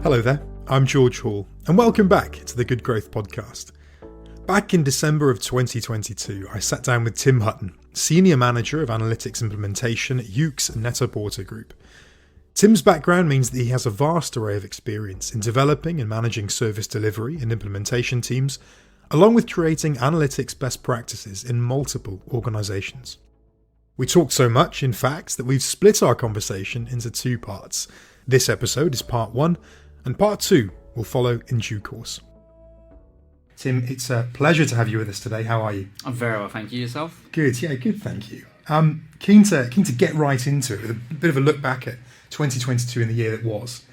Hello there, I'm George Hall, and welcome back to the Good Growth Podcast. Back in December of 2022, I sat down with Tim Hutton, Senior Manager of Analytics Implementation at Ukes and Net-a-Porter Group. Tim's background means that he has a vast array of experience in developing and managing service delivery and implementation teams, along with creating analytics best practices in multiple organisations. We talked so much, in fact, that we've split our conversation into two parts. This episode is part one, and part two will follow in due course. Tim, it's a pleasure to have you with us today. How are you? I'm very well, thank you. Yourself? Good, yeah, good, thank you. Keen to get right into it with a bit of a look back at 2022 and the year that was.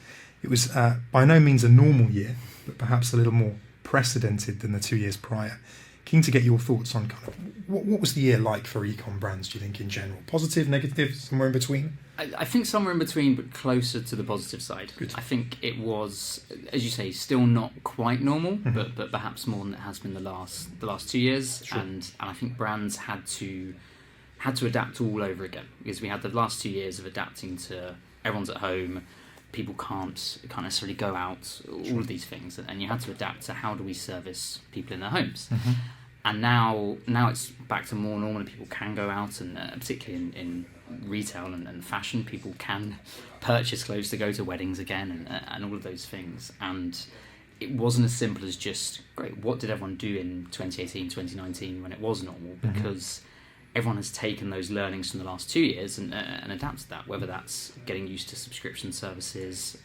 It was by no means a normal year, but perhaps a little more precedented than the 2 years prior. Keen to get your thoughts on kind of what was the year like for eCom brands, do you think, in general? Positive, negative, somewhere in between? I think somewhere in between, but closer to the positive side. Good. I think it was, as you say, still not quite normal, but perhaps more than it has been the last 2 years. Sure. And I think brands had to adapt all over again, because we had the last 2 years of adapting to everyone's at home, people can't necessarily go out, all of these things, and you had to adapt to how do we service people in their homes. And now it's back to more normal, and people can go out, and particularly in retail and fashion, people can purchase clothes to go to weddings again, and all of those things. And it wasn't as simple as just, great, what did everyone do in 2018, 2019 when it was normal? Because everyone has taken those learnings from the last 2 years and adapted that, whether that's getting used to subscription services,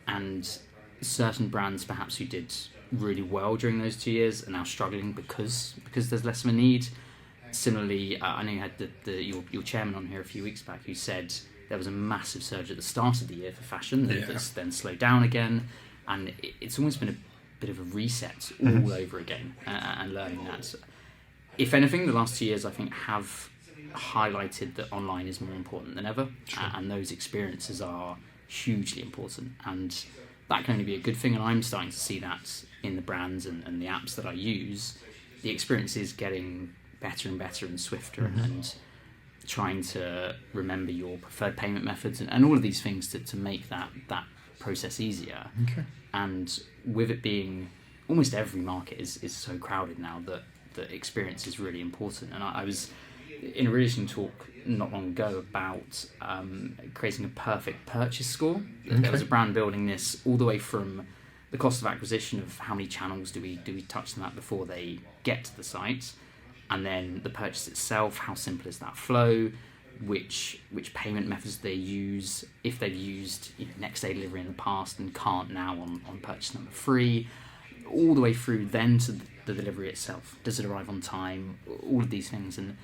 and certain brands perhaps who did really well during those 2 years are now struggling because there's less of a need. Similarly, I know you had your chairman on here a few weeks back who said there was a massive surge at the start of the year for fashion that's then slowed down again, and it's almost been a bit of a reset all over again, and learning that. If anything, the last 2 years I think have highlighted that online is more important than ever, and those experiences are hugely important, and that can only be a good thing. And I'm starting to see that in the brands and the apps that I use. The experience is getting better and better and swifter, and trying to remember your preferred payment methods and all of these things to make that process easier. Okay. And with it being almost every market is so crowded now that the experience is really important. And I was in a really interesting talk not long ago about creating a perfect purchase score. Okay. There was a brand building this all the way from the cost of acquisition of how many channels do we touch them at before they get to the site, and then the purchase itself, how simple is that flow, which payment methods they use, if they've used next day delivery in the past and can't now on purchase number 3, all the way through then to the delivery itself. Does it arrive on time? All of these things, and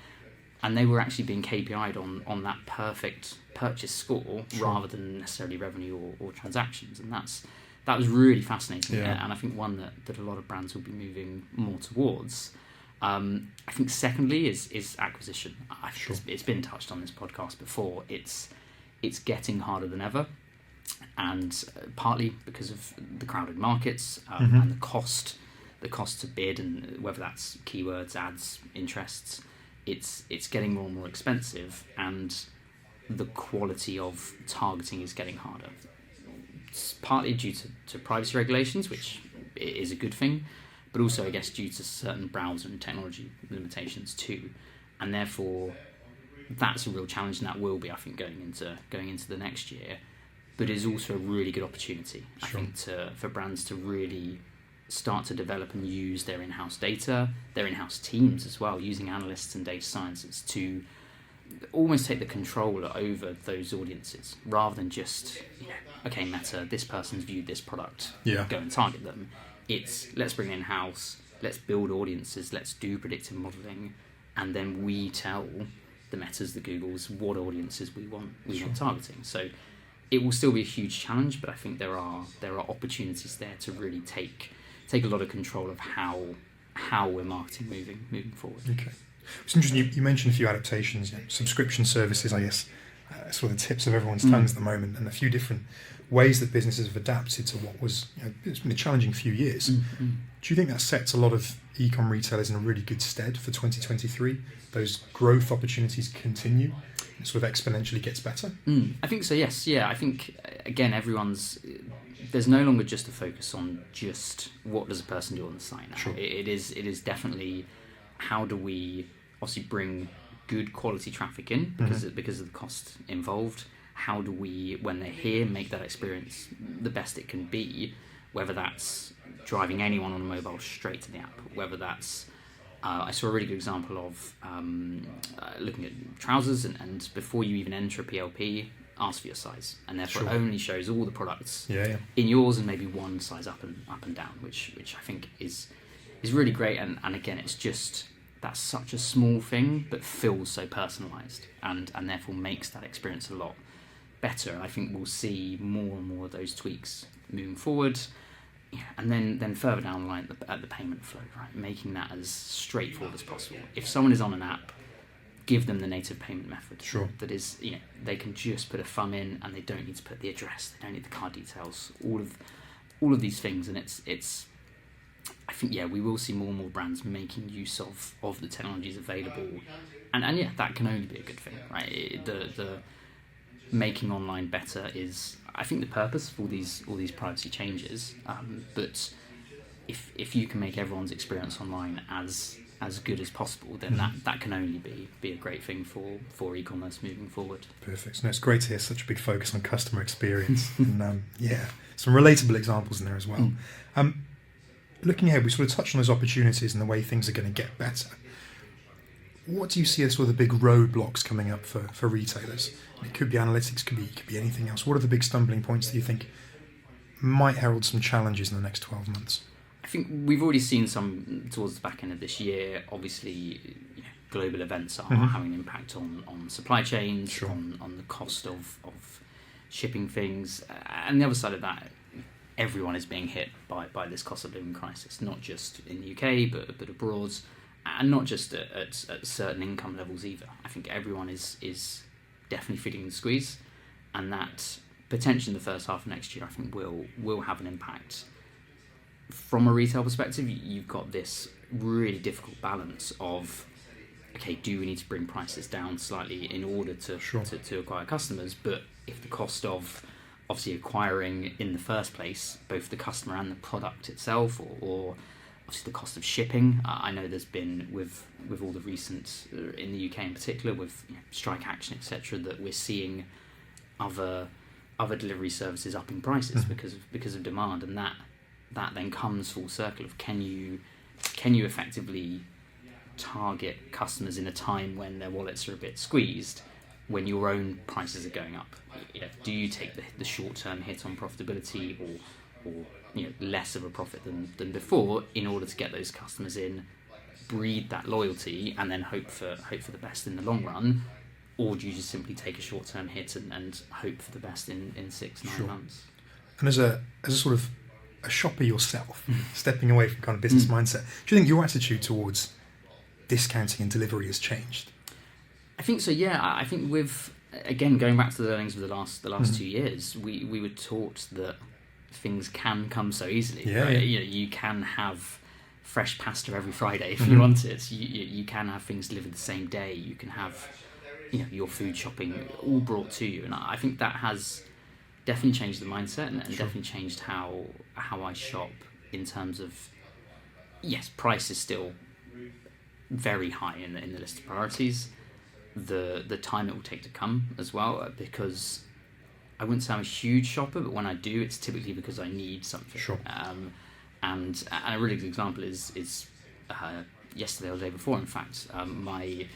they were actually being KPI'd on that perfect purchase score rather than necessarily revenue or transactions, and that was really fascinating, and I think one that a lot of brands will be moving more towards. I think secondly is acquisition. It's been touched on this podcast before. It's getting harder than ever, and partly because of the crowded markets and the cost to bid, and whether that's keywords, ads, interests. It's getting more and more expensive, and the quality of targeting is getting harder. It's partly due to privacy regulations, which is a good thing, but also I guess due to certain browser and technology limitations too, and therefore that's a real challenge, and that will be, I think, going into the next year. But is also a really good opportunity, I think, for brands to really start to develop and use their in-house data, their in-house teams as well, using analysts and data scientists to almost take the control over those audiences, rather than just, okay, Meta, this person's viewed this product, go and target them. It's, let's bring it in-house, let's build audiences, let's do predictive modelling, and then we tell the Metas, the Googles, what audiences we want targeting. So it will still be a huge challenge, but I think there are opportunities there to really take a lot of control of how we're marketing moving forward. Okay. It's interesting, you mentioned a few adaptations, subscription services, I guess, sort of the tips of everyone's tongues at the moment, and a few different ways that businesses have adapted to what was, it's been a challenging few years. Do you think that sets a lot of e-com retailers in a really good stead for 2023? Those growth opportunities continue? it sort of exponentially gets better? I think so, yes. Yeah, I think, again, there's no longer just a focus on just what does a person do on the site now. Sure. It is definitely how do we obviously bring good quality traffic in because of the cost involved. How do we, when they're here, make that experience the best it can be, whether that's driving anyone on a mobile straight to the app, whether that's I saw a really good example of looking at trousers, and before you even enter a PLP, ask for your size, and therefore it only shows all the products in yours and maybe one size up and down, which I think is really great. And again, it's just that's such a small thing, but feels so personalised, and therefore makes that experience a lot better. And I think we'll see more and more of those tweaks moving forward. Yeah, and then further down the line at the payment flow, right, making that as straightforward as possible. If someone is on an app, give them the native payment method. Sure. That is, they can just put a thumb in, and they don't need to put the address, they don't need the card details, all of these things. And it's I think we will see more and more brands making use of the technologies available, and that can only be a good thing, right? The making online better is, I think, the purpose of all these privacy changes. But if you can make everyone's experience online as good as possible, then that can only be a great thing for e-commerce moving forward. Perfect. No, it's great to hear such a big focus on customer experience, and some relatable examples in there as well. Looking ahead, we sort of touched on those opportunities and the way things are going to get better. What do you see as sort of the big roadblocks coming up for retailers? It could be analytics, could be anything else. What are the big stumbling points that you think might herald some challenges in the next 12 months? I think we've already seen some towards the back end of this year. Obviously, global events are having an impact on supply chains, Sure. on the cost of shipping things. And the other side of that, everyone is being hit by this cost of living crisis, not just in the UK, but abroad. And not just at certain income levels either. I think everyone is definitely feeling the squeeze, and that potentially in the first half of next year, I think will have an impact. From a retail perspective, you've got this really difficult balance of, okay, do we need to bring prices down slightly in order to acquire customers? But if the cost of obviously acquiring in the first place, both the customer and the product itself, or obviously the cost of shipping. I know there's been with all the recent in the UK in particular with strike action, etc., that we're seeing other delivery services upping prices because of demand, and that then comes full circle of can you effectively target customers in a time when their wallets are a bit squeezed, when your own prices are going up. Do you take the short-term hit on profitability or less of a profit than before in order to get those customers in, breed that loyalty, and then hope for the best in the long run? Or do you just simply take a short-term hit and hope for the best in 6-9 months? And as a sort of a shopper yourself, stepping away from kind of business mindset, do you think your attitude towards discounting and delivery has changed? I think so, yeah. I think with, again, going back to the learnings of the last 2 years, we were taught that things can come so easily. Right? You can have fresh pasta every Friday if you want it. You can have things delivered the same day. You can have your food shopping all brought to you, and I think that has definitely changed the mindset and definitely changed how I shop in terms of, yes, price is still very high in the list of priorities. The time it will take to come as well, because I wouldn't say I'm a huge shopper, but when I do, it's typically because I need something. Sure. And a really good example is yesterday or the day before, in fact, my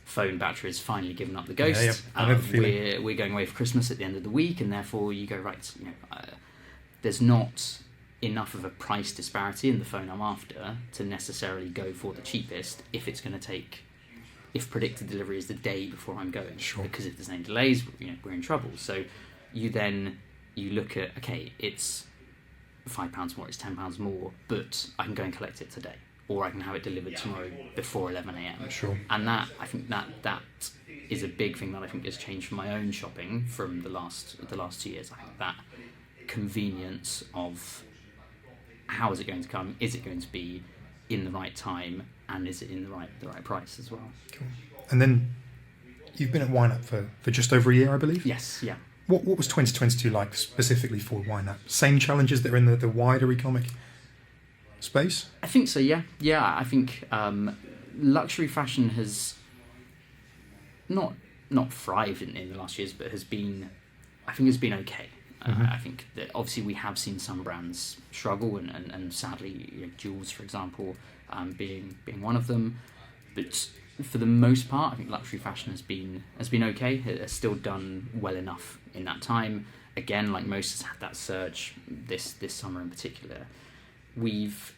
phone battery has finally given up the ghost. I know the feeling. We're going away for Christmas at the end of the week, and therefore you go, right, there's not enough of a price disparity in the phone I'm after to necessarily go for the cheapest if it's going to take, if predicted delivery is the day before I'm going. Sure. Because if there's any delays, we're in trouble. So you look at, okay, it's £5 more, it's £10 more, but I can go and collect it today, or I can have it delivered tomorrow before 11 a.m. Sure. And I think that is a big thing that I think has changed for my own shopping from the last 2 years. I think that convenience of how is it going to come? Is it going to be in the right time? And is it in the right price as well? Cool. And then You've been at YNAP for just over a year, I believe? Yes, yeah. What was 2022 like specifically for YNAP? Same challenges that are in the wider e-comic space? I think so, yeah. Yeah, I think luxury fashion has not thrived in the last years, but has been okay. I think that obviously we have seen some brands struggle, and sadly, Jules, for example, being one of them. But for the most part, I think luxury fashion has been okay. It has still done well enough in that time. Again, like most has had that surge this summer in particular. We've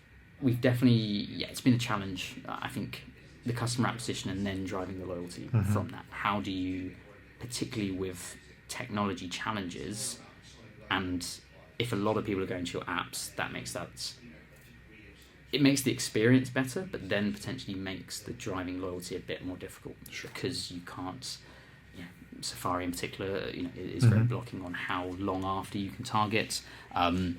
definitely, it's been a challenge. I think the customer acquisition and then driving the loyalty from that. How do you, particularly with technology challenges, and if a lot of people are going to your apps, it makes the experience better, but then potentially makes the driving loyalty a bit more difficult. Sure. Because you can't, Safari in particular, is very blocking on how long after you can target. And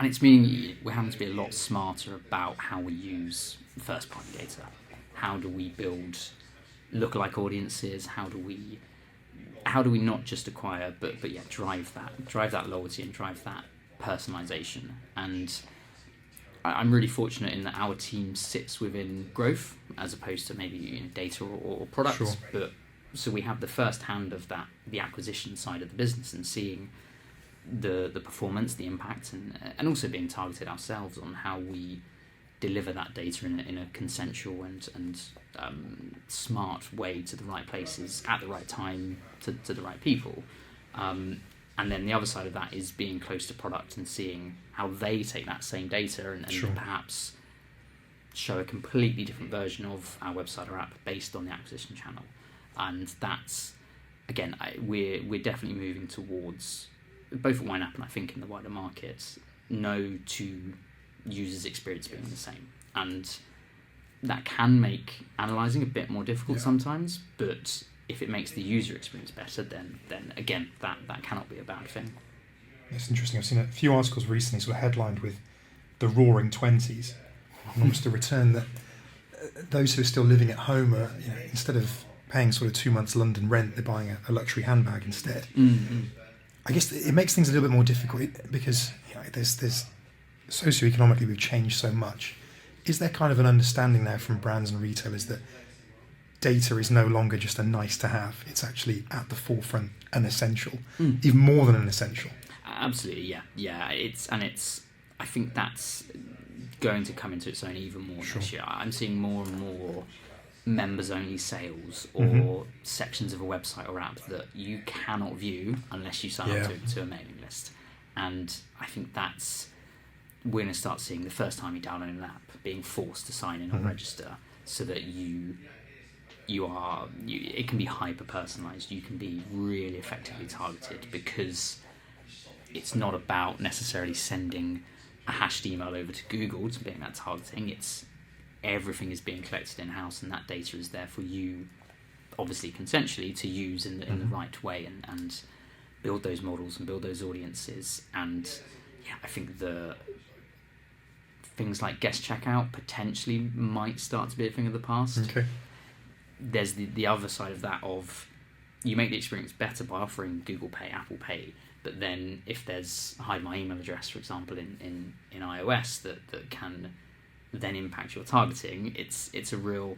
it's meaning we're having to be a lot smarter about how we use first-party data. How do we build lookalike audiences? How do we not just acquire, but drive that loyalty and drive that personalization? And I'm really fortunate in that our team sits within growth as opposed to maybe data or products. Sure. But so we have the first hand of that, the acquisition side of the business, and seeing the performance, the impact, and also being targeted ourselves on how we deliver that data in a consensual and smart way to the right places at the right time to the right people. And then the other side of that is being close to product and seeing how they take that same data and Sure. perhaps show a completely different version of our website or app based on the acquisition channel. And that's, again, we're definitely moving towards, both at YNAP and I think in the wider market, no two users' experience being the same. And that can make analysing a bit more difficult sometimes, but if it makes the user experience better, then again, that cannot be a bad thing. It's interesting. I've seen a few articles recently sort of headlined with the roaring 20s, and almost a return that those who are still living at home are, instead of paying sort of 2 months London rent, they're buying a luxury handbag instead. Mm-hmm. I guess it makes things a little bit more difficult because there's socioeconomically we've changed so much. Is there kind of an understanding now from brands and retailers that data is no longer just a nice to have, it's actually at the forefront an essential, even more than an essential? Absolutely, yeah. I think that's going to come into its own even more this year. I'm seeing more and more members-only sales or sections of a website or app that you cannot view unless you sign up to a mailing list. And I think we're going to start seeing the first time you download an app being forced to sign in or register, so that it can be hyper personalized. You can be really effectively targeted, because it's not about necessarily sending a hashed email over to Google to being that targeting. It's everything is being collected in house, and that data is there for you, obviously consensually, to use in the right way and build those models and build those audiences. And I think the things like guest checkout potentially might start to be a thing of the past. Okay. There's the other side of that, of you make the experience better by offering Google Pay, Apple Pay, but then if there's hide my email address, for example, in iOS that can then impact your targeting, it's a real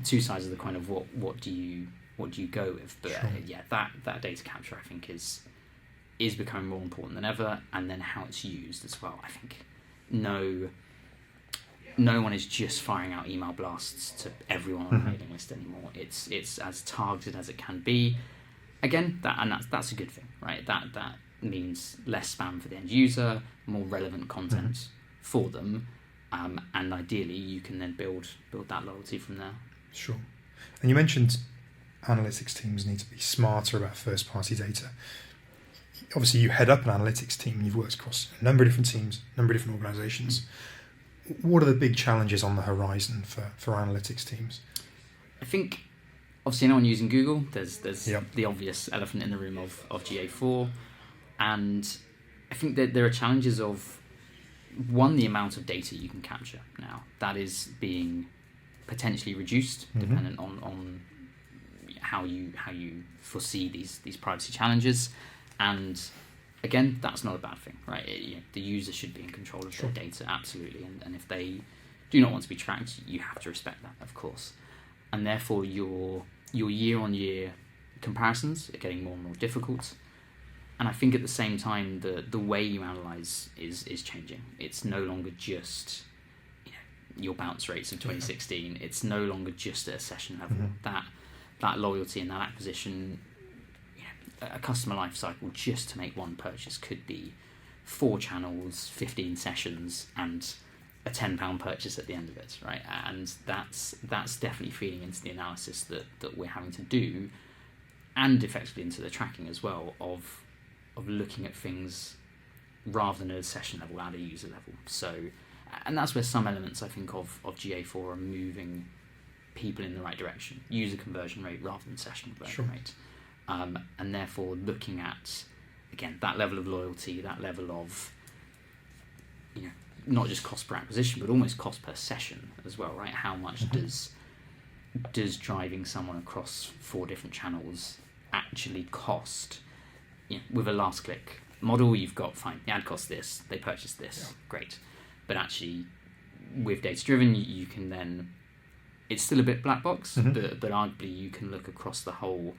two sides of the coin of what do you go with. But that data capture, I think, is becoming more important than ever, and then how it's used as well. I think no one is just firing out email blasts to everyone on a mailing list anymore. It's as targeted as it can be. Again, that's a good thing, right? That means less spam for the end user, more relevant content for them, and ideally you can then build that loyalty from there. Sure. And you mentioned analytics teams need to be smarter about first-party data. Obviously, you head up an analytics team. You've worked across a number of different teams, a number of different organisations. What are the big challenges on the horizon for analytics teams? I think, obviously, anyone using Google, there's the obvious elephant in the room of GA4. And I think that there are challenges of, one, the amount of data you can capture now. That is being potentially reduced, dependent on how you foresee these privacy challenges. And again, that's not a bad thing, right? The user should be in control of their data, absolutely. And if they do not want to be tracked, you have to respect that, of course. And therefore, your year-on-year comparisons are getting more and more difficult. And I think at the same time, the way you analyze is changing. It's no longer just your bounce rates of 2016. It's no longer just at a session level. That loyalty and that acquisition, a customer life cycle just to make one purchase could be 4 channels, 15 sessions, and a £10 purchase at the end of it, right? And that's definitely feeding into the analysis that we're having to do, and effectively into the tracking as well of looking at things rather than at a session level, at a user level. So, and that's where some elements, I think, of GA4 are moving people in the right direction. User conversion rate rather than session conversion rate. And therefore looking at, again, that level of loyalty, that level of, not just cost per acquisition, but almost cost per session as well, right? How much does driving someone across 4 different channels actually cost? With a last click model, you've got, fine, the ad costs this, they purchase this, great. But actually, with data driven, you can then, it's still a bit black box, but arguably you can look across the whole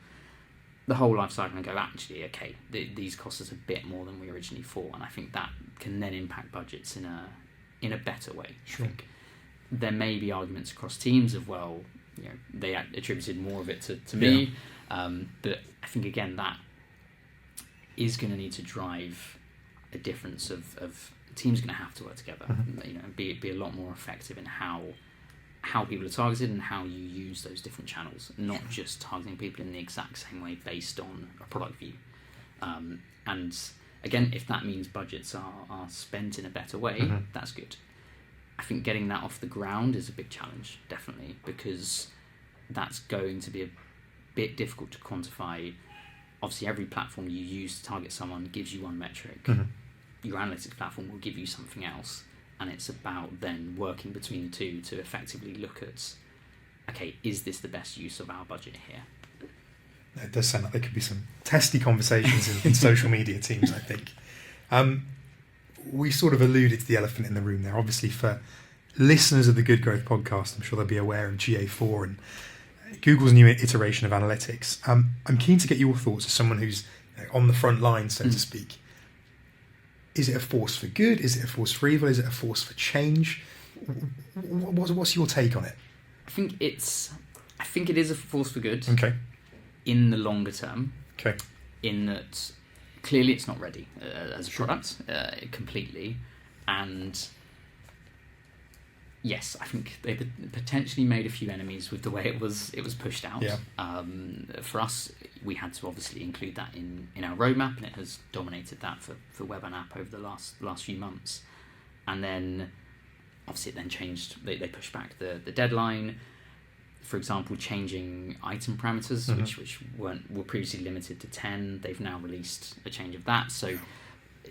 life cycle and go, actually, okay, these cost us a bit more than we originally thought, and I think that can then impact budgets in a better way. I think there may be arguments across teams of, well, they attributed more of it to me, but I think again that is going to need to drive a difference of teams going to have to work together, and be a lot more effective in how people are targeted and how you use those different channels, not just targeting people in the exact same way based on a product view. And again, if that means budgets are spent in a better way, that's good. I think getting that off the ground is a big challenge, definitely, because that's going to be a bit difficult to quantify. Obviously, every platform you use to target someone gives you one metric. Your analytics platform will give you something else. And it's about then working between the two to effectively look at, okay, is this the best use of our budget here? It does sound like there could be some testy conversations in social media teams, I think. We sort of alluded to the elephant in the room there. Obviously, for listeners of the Good Growth podcast, I'm sure they'll be aware of GA4 and Google's new iteration of analytics. I'm keen to get your thoughts as someone who's on the front line, so to speak. Is it a force for good? Is it a force for evil? Is it a force for change? What's your take on it? I think it is a force for good. Okay. In the longer term. Okay. In that, clearly it's not ready as a product completely, and yes, I think they potentially made a few enemies with the way it was pushed out. Yeah. For us, we had to obviously include that in our roadmap, and it has dominated that for web and app over the last few months. And then, obviously, it then changed. They pushed back the deadline. For example, changing item parameters, which were previously limited to 10. They've now released a change of that. So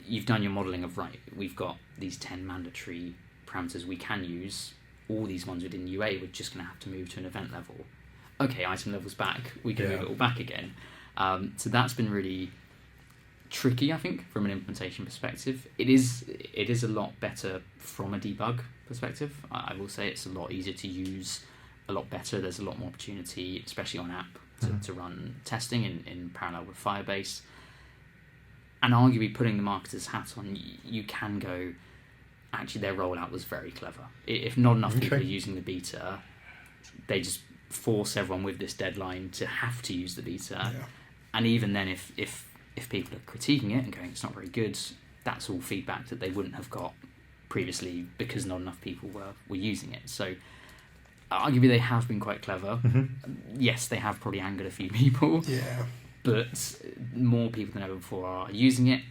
you've done your modelling of, right, we've got these 10 mandatory parameters we can use. All these ones within UA, we're just going to have to move to an event level. Okay, item level's back, we can move it all back again. So that's been really tricky, I think, from an implementation perspective. It is a lot better from a debug perspective. I will say it's a lot easier to use, a lot better. There's a lot more opportunity, especially on app, to run testing in parallel with Firebase. And arguably, putting the marketer's hat on, you can go, actually their rollout was very clever. If not enough people are using the beta, they just force everyone with this deadline to have to use the beta. And even then, if people are critiquing it and going, it's not very good, that's all feedback that they wouldn't have got previously because not enough people were using it. So arguably they have been quite clever. Yes, they have probably angered a few people, but more people than ever before are using it,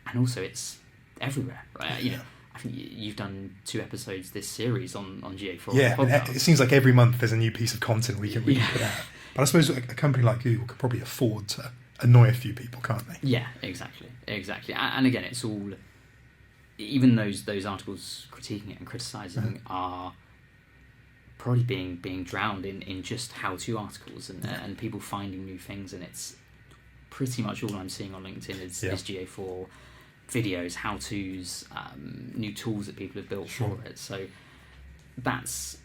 and also it's everywhere, right? I think you've done 2 episodes this series on GA4. Yeah, it seems like every month there's a new piece of content we can put out. But I suppose a company like Google could probably afford to annoy a few people, can't they? Yeah, exactly. And again, it's all, even those articles critiquing it and criticising are probably being drowned in just how-to articles and people finding new things, and it's pretty much all I'm seeing on LinkedIn is GA4 videos, how-tos, new tools that people have built for it. So that's,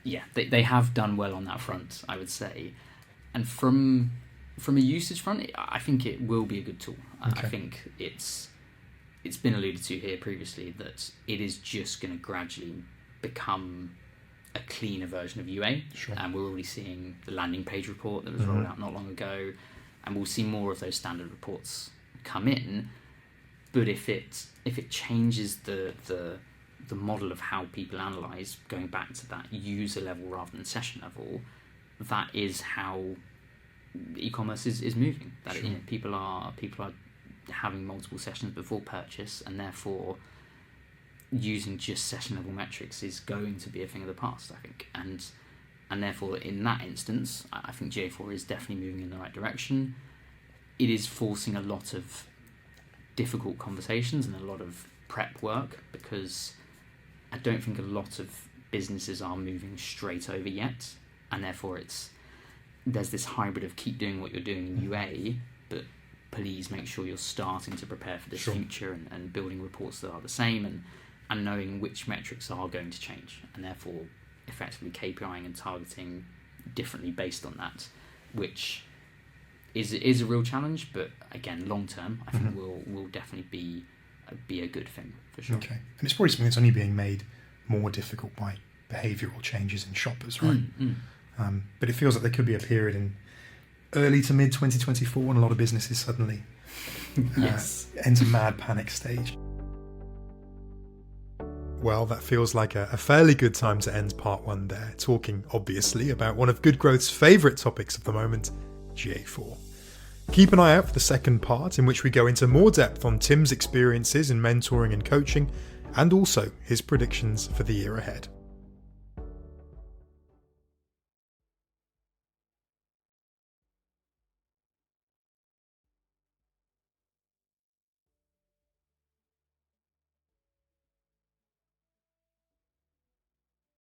they have done well on that front, I would say. And from a usage front, I think it will be a good tool. I think it's been alluded to here previously that it is just going to gradually become a cleaner version of UA. And we're already seeing the landing page report that was rolled out not long ago, and we'll see more of those standard reports come in. But if it changes the model of how people analyze, going back to that user level rather than session level, that is how e-commerce is moving. That people are having multiple sessions before purchase, and therefore using just session level metrics is going to be a thing of the past, I think. And therefore, in that instance, I think GA4 is definitely moving in the right direction. It is forcing a lot of difficult conversations and a lot of prep work, because I don't think a lot of businesses are moving straight over yet, and therefore there's this hybrid of keep doing what you're doing in UA, but please make sure you're starting to prepare for this future and building reports that are the same and knowing which metrics are going to change, and therefore effectively KPIing and targeting differently based on that, which is a real challenge, but again, long term, I think will definitely be a good thing for sure. Okay, and it's probably something that's only being made more difficult by behavioural changes in shoppers, right? But it feels like there could be a period in early to mid 2024 when a lot of businesses suddenly enter mad panic stage. Well, that feels like a fairly good time to end part one there, talking obviously about one of Good Growth's favourite topics of the moment, GA4. Keep an eye out for the second part, in which we go into more depth on Tim's experiences in mentoring and coaching, and also his predictions for the year ahead.